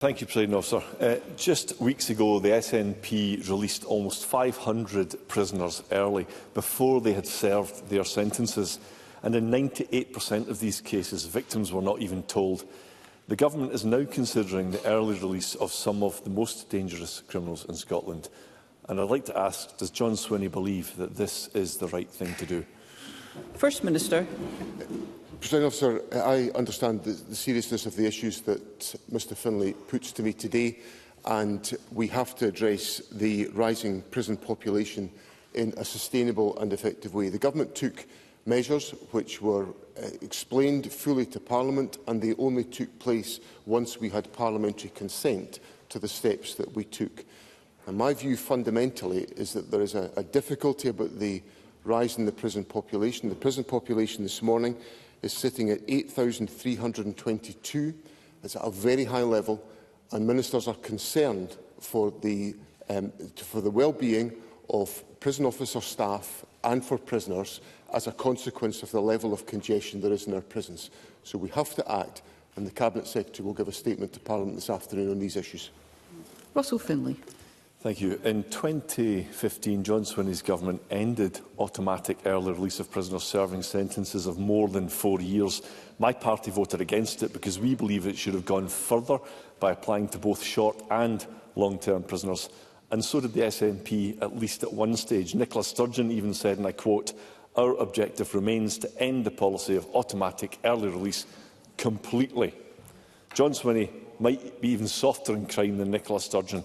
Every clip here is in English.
Thank you, President Officer. Just weeks ago, the SNP released almost 500 prisoners early before they had served their sentences. And in 98% of these cases, victims were not even told. The Government is now considering the early release of some of the most dangerous criminals in Scotland. And I'd like to ask, does John Swinney believe that this is the right thing to do? First Minister. President Officer, I understand the seriousness of the issues that Mr Findlay puts to me today, and we have to address the rising prison population in a sustainable and effective way. The Government took measures which were explained fully to Parliament, and they only took place once we had parliamentary consent to the steps that we took. And my view fundamentally is that there is a difficulty about the rise in the prison population. The prison population this morning is sitting at 8,322. It's at a very high level, and ministers are concerned for the well-being of prison officer staff and for prisoners as a consequence of the level of congestion there is in our prisons. So we have to act, and the Cabinet Secretary will give a statement to Parliament this afternoon on these issues. Russell Findlay. Thank you. In 2015, John Swinney's government ended automatic early release of prisoners serving sentences of more than 4 years. My party voted against it because we believe it should have gone further by applying to both short and long-term prisoners. And so did the SNP, at least at one stage. Nicola Sturgeon even said, and I quote, "Our objective remains to end the policy of automatic early release completely." John Swinney might be even softer in crime than Nicola Sturgeon.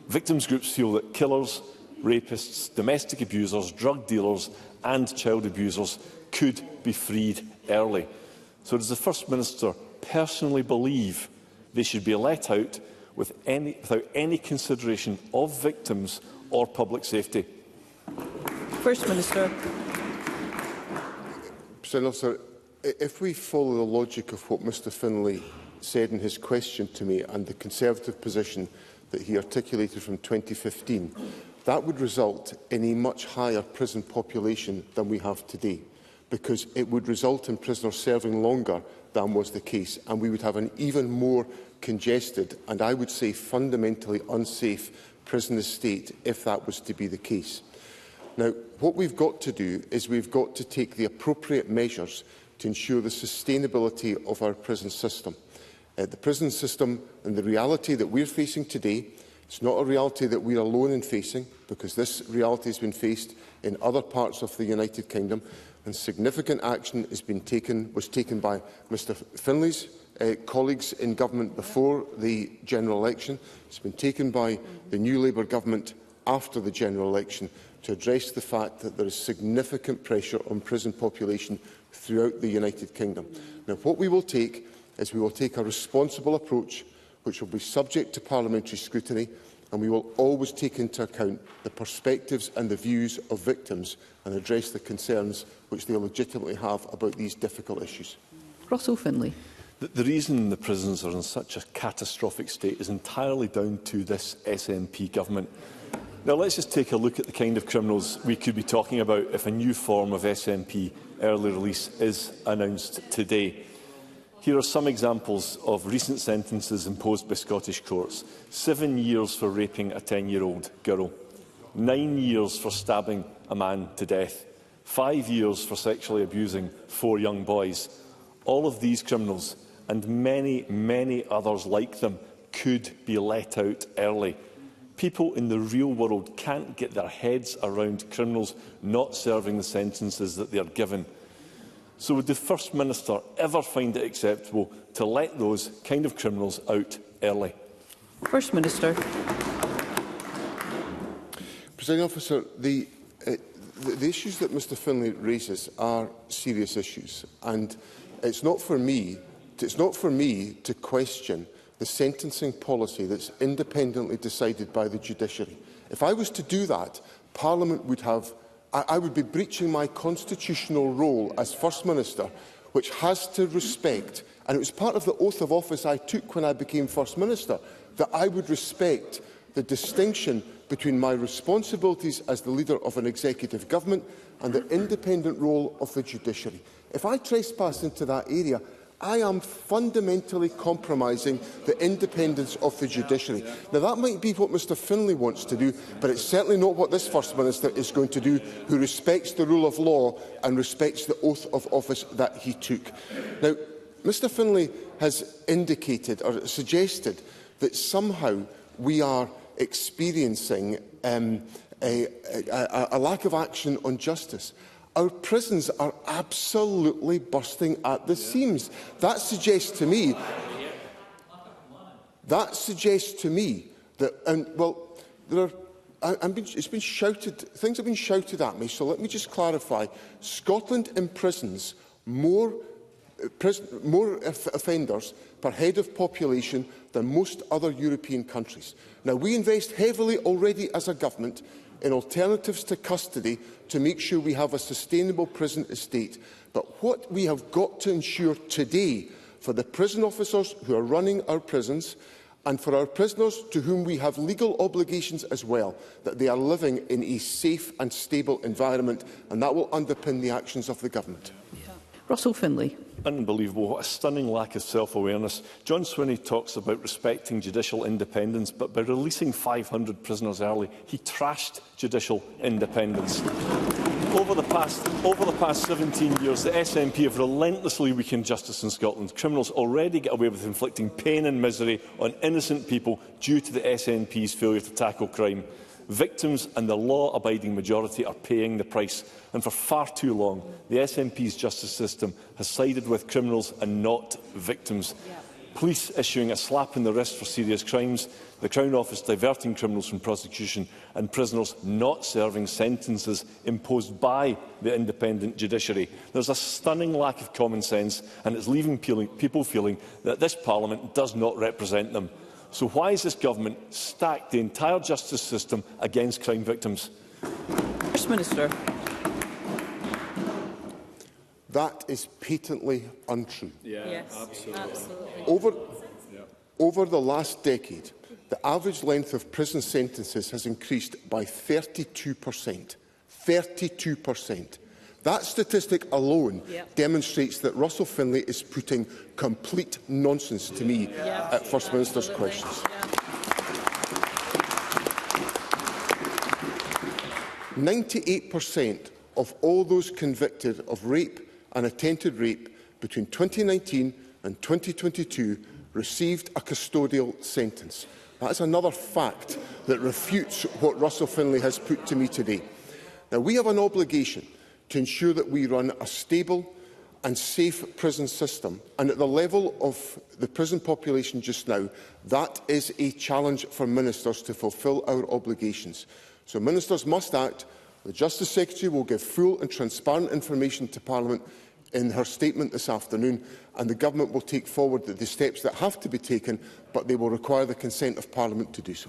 Victims groups feel that killers, rapists, domestic abusers, drug dealers and child abusers could be freed early. So does the First Minister personally believe they should be let out without any consideration of victims or public safety? First Minister. President Officer, if we follow the logic of what Mr Findlay said in his question to me and the Conservative position that he articulated from 2015, that would result in a much higher prison population than we have today, because it would result in prisoners serving longer than was the case, and we would have an even more congested and, I would say, fundamentally unsafe prison estate if that was to be the case. Now, what we've got to do is we've got to take the appropriate measures to ensure the sustainability of our prison system. The prison system and the reality that we're facing today, it's not a reality that we're alone in facing, because this reality has been faced in other parts of the United Kingdom, and significant action was taken by Mr Findlay's colleagues in government before the general election. It's been taken by the new Labour government after the general election to address the fact that there is significant pressure on prison population throughout the United Kingdom. Now, what we will take is we will take a responsible approach which will be subject to parliamentary scrutiny, and we will always take into account the perspectives and the views of victims and address the concerns which they legitimately have about these difficult issues. Russell Findlay. The reason the prisons are in such a catastrophic state is entirely down to this SNP government. Now, let's just take a look at the kind of criminals we could be talking about if a new form of SNP early release is announced today. Here are some examples of recent sentences imposed by Scottish courts. 7 years for raping a 10-year-old girl, 9 years for stabbing a man to death, 5 years for sexually abusing 4 young boys. All of these criminals, and many, many others like them, could be let out early. People in the real world can't get their heads around criminals not serving the sentences that they are given. So would the First Minister ever find it acceptable to let those kind of criminals out early? First Minister. Presiding Officer, the issues that Mr Findlay raises are serious issues, and it's not for me to question the sentencing policy that's independently decided by the judiciary. If I was to do that, Parliament would have I would be breaching my constitutional role as First Minister, which has to respect, and it was part of the oath of office I took when I became First Minister, that I would respect the distinction between my responsibilities as the leader of an executive government and the independent role of the judiciary. If I trespass into that area, I am fundamentally compromising the independence of the judiciary. Now, that might be what Mr Findlay wants to do, but it's certainly not what this First Minister is going to do, who respects the rule of law and respects the oath of office that he took. Now, Mr Findlay has indicated or suggested that somehow we are experiencing a lack of action on justice. Our prisons are absolutely bursting at the seams. That suggests to me that, it's been shouted, things have been shouted at me. So let me just clarify: Scotland imprisons more offenders per head of population than most other European countries. Now, we invest heavily already as a government in alternatives to custody to make sure we have a sustainable prison estate. But what we have got to ensure today for the prison officers who are running our prisons and for our prisoners to whom we have legal obligations as well, that they are living in a safe and stable environment, and that will underpin the actions of the government. Russell Findlay. Unbelievable. What a stunning lack of self-awareness. John Swinney talks about respecting judicial independence, but by releasing 500 prisoners early, he trashed judicial independence. Over the past 17 years, the SNP have relentlessly weakened justice in Scotland. Criminals already get away with inflicting pain and misery on innocent people due to the SNP's failure to tackle crime. Victims and the law-abiding majority are paying the price, and for far too long, the SNP's justice system has sided with criminals and not victims. Police issuing a slap in the wrist for serious crimes, the Crown Office diverting criminals from prosecution, and prisoners not serving sentences imposed by the independent judiciary. There's a stunning lack of common sense, and it's leaving people feeling that this Parliament does not represent them. So why has this government stacked the entire justice system against crime victims? First Minister. That is patently untrue. Yes, absolutely. Over the last decade, the average length of prison sentences has increased by 32%. 32%. That statistic alone demonstrates that Russell Findlay is putting complete nonsense to me at First Minister's questions. 98% of all those convicted of rape and attempted rape between 2019 and 2022 received a custodial sentence. That is another fact that refutes what Russell Findlay has put to me today. Now, we have an obligation to ensure that we run a stable and safe prison system, and at the level of the prison population just now, that is a challenge for ministers to fulfil our obligations. So ministers must act. The Justice Secretary will give full and transparent information to Parliament in her statement this afternoon, and the Government will take forward the steps that have to be taken, but they will require the consent of Parliament to do so.